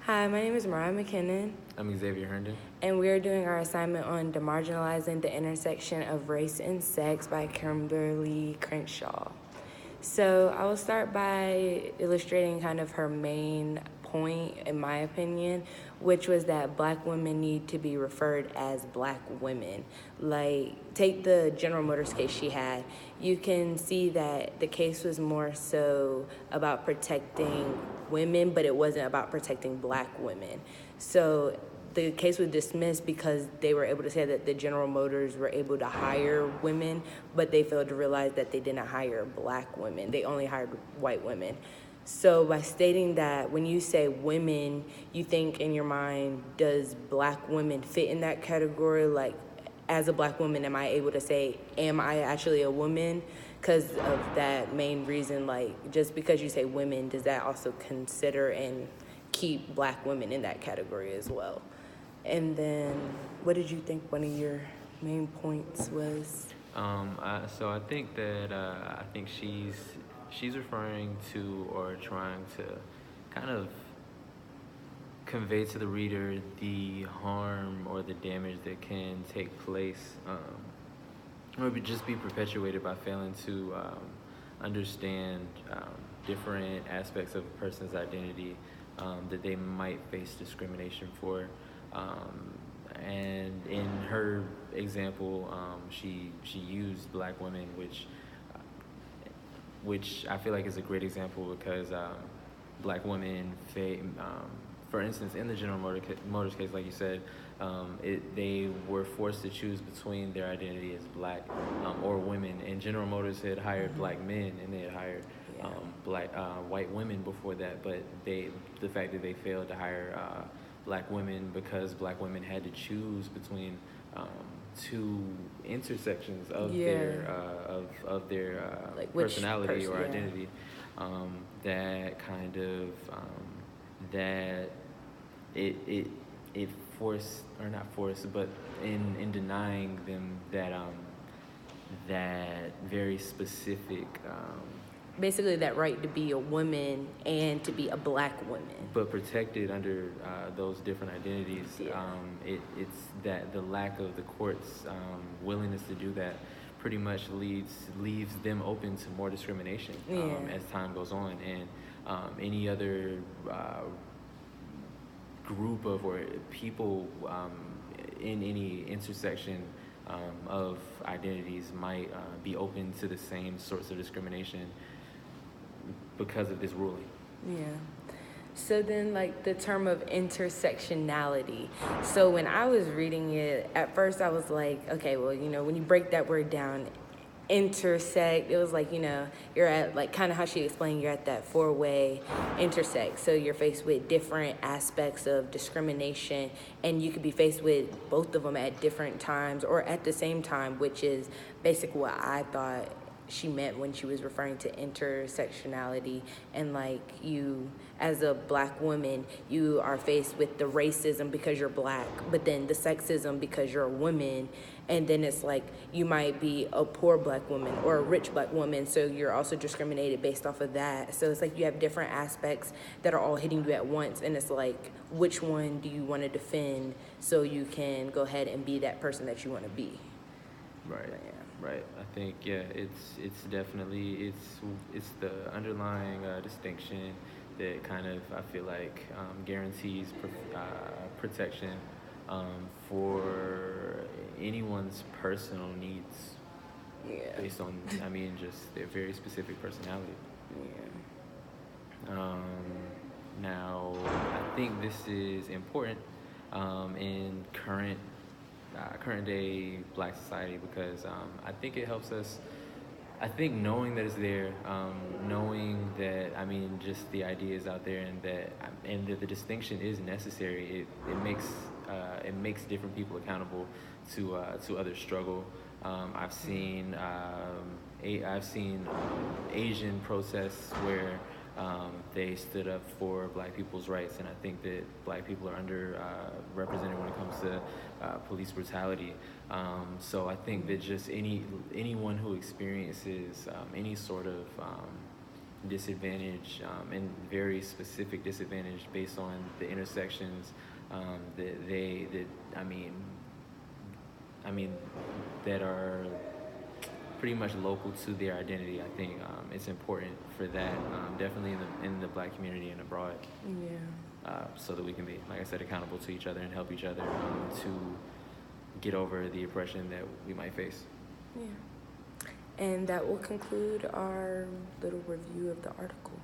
Hi, my name is Mariah McKinnon, I'm Xavier Herndon. and we are doing our assignment on Demarginalizing the Intersection of Race and Sex by Kimberle Crenshaw. So I will start by illustrating kind of her main point, in my opinion, which was that black women need to be referred as black women. Like, take the General Motors case she had. You can see that the case was more so about protecting women, but it wasn't about protecting black women. So the case was dismissed because they were able to say that the General Motors were able to hire women, but they failed to realize that they didn't hire black women. They only hired white women. So by stating that, when you say women, you think in your mind, does black women fit in that category? Like, as a black woman, am I able to say, am I actually a woman? Because of that main reason, like, just because you say women, does that also consider and keep black women in that category as well? And then, what did you think one of your main points was? So I think that I think she's referring to or trying to kind of convey to the reader the harm or the damage that can take place, or just be perpetuated by failing to understand different aspects of a person's identity that they might face discrimination for. And in her example, she used black women, which I feel like is a great example because black women, for instance, in the General Motors case, like you said, they were forced to choose between their identity as black or women. And General Motors had hired black men, and they had hired white women before that. But the fact that they failed to hire black women because black women had to choose between two intersections of their like personality or identity, that kind of that it forced, or not forced, but in denying them that very specific basically that right to be a woman and to be a black woman, but protected under those different identities. It's that the lack of the court's willingness to do that pretty much leaves them open to more discrimination as time goes on, and any other group of or people in any intersection of identities might be open to the same sorts of discrimination because of this ruling. Yeah. So then, like, the term of intersectionality. So when I was reading it, at first I was like, okay, well, when you break that word down, intersect, it was like, you're at, like, kind of how she explained, you're at that four-way intersect. So you're faced with different aspects of discrimination, and you could be faced with both of them at different times or at the same time, which is basically what I thought she meant when she was referring to intersectionality. And like, you as a black woman, you are faced with the racism because you're black, but then the sexism because you're a woman. And then it's like, you might be a poor black woman or a rich black woman, so you're also discriminated based off of that. So it's like you have different aspects that are all hitting you at once, and it's like, which one do you want to defend so you can go ahead and be that person that you want to be? Right. Right. I think it's definitely it's the underlying distinction that kind of, I feel like, guarantees protection for anyone's personal needs based on just their very specific personality. Now I think this is important in current day black society because I think it helps us. I think knowing that it's there, knowing that just the idea is out there, and that the distinction is necessary. It makes different people accountable to others' struggle. I've seen Asian protests where they stood up for black people's rights, and I think that black people are underrepresented when it comes to police brutality. So I think that just anyone who experiences any sort of disadvantage, and very specific disadvantage based on the intersections I mean, that are pretty much local to their identity. I think it's important for that, definitely in the Black community and abroad. Yeah. So that we can be, like I said, accountable to each other and help each other to get over the oppression that we might face. Yeah. And that will conclude our little review of the article.